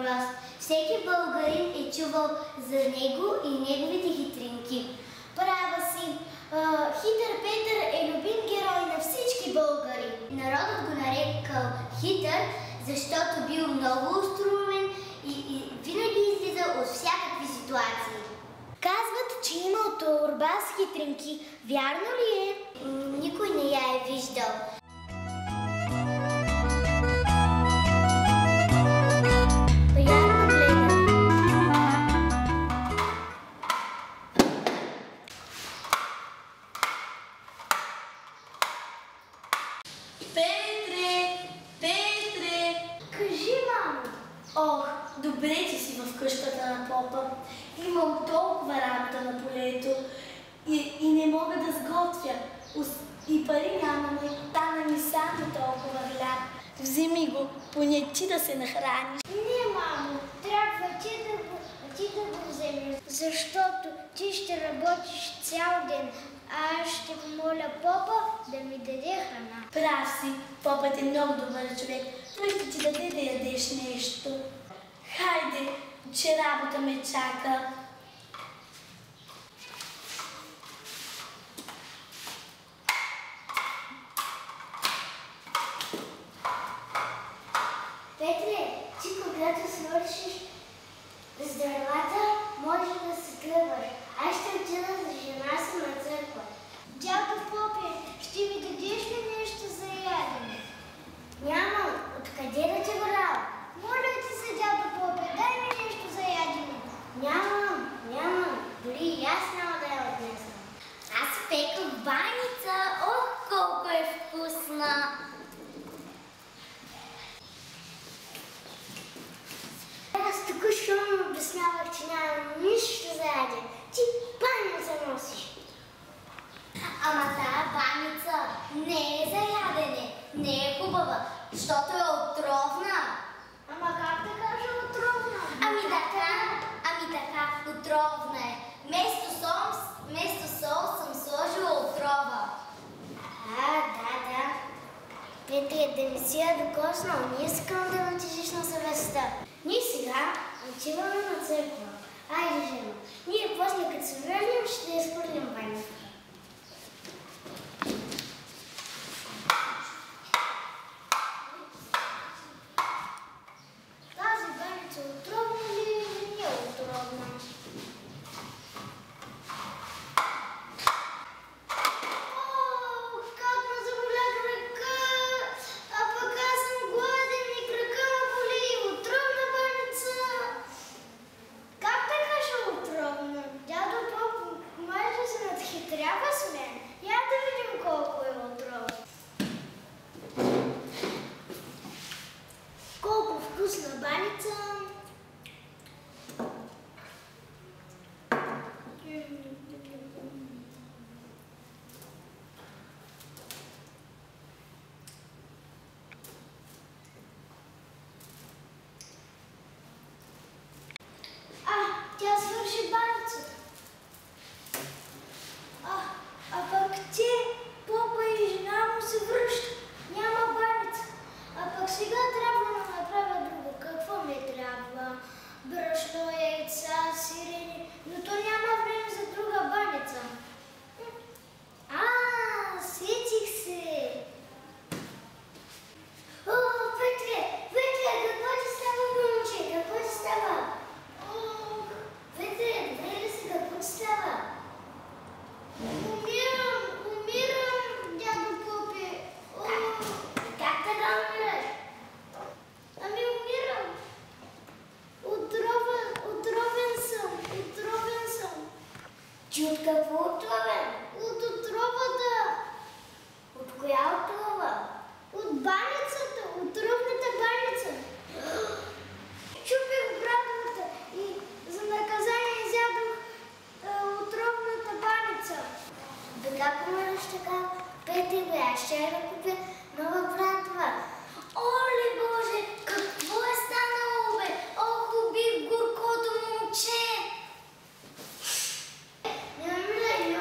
Барбас. Всеки българин е чувал за него и неговите хитринки. Права си, хитър Петър е любим герой на всички българи. Народът го нарекал хитър, защото бил много остроумен и винаги излизал от всякакви ситуации. Казват, че имал торба с хитринки. Вярно ли е? Никой не я е виждал. Приятно гледане. Петре! Петре! Кажи, мамо. Ох, добре, че си в къщата на попа. Имам толкова работа на полето и не мога да сготвя. И пари нямаме, стана ми само толкова хляб. Вземи го, поне ти да се нахраниш. Не, мамо, трябва ти да го вземеш, защото ти ще работиш цял ден, а аз ще помоля попа да ми даде храна. Прав си, попът е много добър човек. Той ще ти даде да ядеш нещо. Хайде, че работа ме чака. Петре, ти когато свършиш с дървата, може да се тръгваш. Аз ще отида за жена си на църква. Дядо Попе, ще ми дадеш ли нещо за ядене? Нямам. Откъде да ти го дам? Моля ти се, дядо Попе, дай ми нещо за ядене. Нямам. Дори и аз няма да я отнесам. Аз пеках баница. Ох, колко е вкусна! Аз току-що му обяснявах, че нямам нищо за ядене. Ти баница носиш. Ама тая баница не е за ядене, не е хубава, защото е отровна. Ама как да кажа отровна? Ами така, отровна е. Вместо сол съм сложила отрова. Да. Петре, да не си я докоснал, не искам да натежиш на съвестта. Ние сега отиваме на църква. Айде, жена. Ние после като се върнем, ще изхвърлим баницата. Тази баница отровна ли или не е отровна? Как ме заболя крака! А пък аз съм гладен и крака ме боли. Отровна баница! Как така ще е отровна? Дядо Поп, може да се надхитрява с мен? Я да видим колко е отровна. Колко вкусна баница! Тя свърши баницата. А пък те, попа и жена му се връщат. Няма баница. А пък сега трябва да направя друго. Какво ми трябва? Брашно, яйца, сирене. Но то няма време за друга баница. Сетих се. Петре, какво ти става, момче? Какво ти става? Петре, добре ли си? Какво ти става? Умирам, дядо Попе. Как така умираш? Ами умирам. Отровен съм. Ти от какво отровен? От отровата. От коя отрова? От баницата, отровната баница. Чупих брадвата и за наказание изядох отровната баница. Бе, как умираш така? Петре, аз ще я да купя нова брадва. Оле, Боже, какво е станало, бе? Ох, убих горкото момче. Не умирай,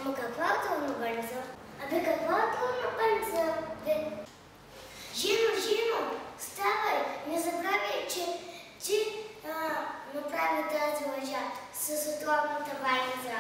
Ама какво е трудно бързо? Абе какво е трудно бързо? Жено, ставай! Не забравяй, че ти направи тази лъжа с отровната баница.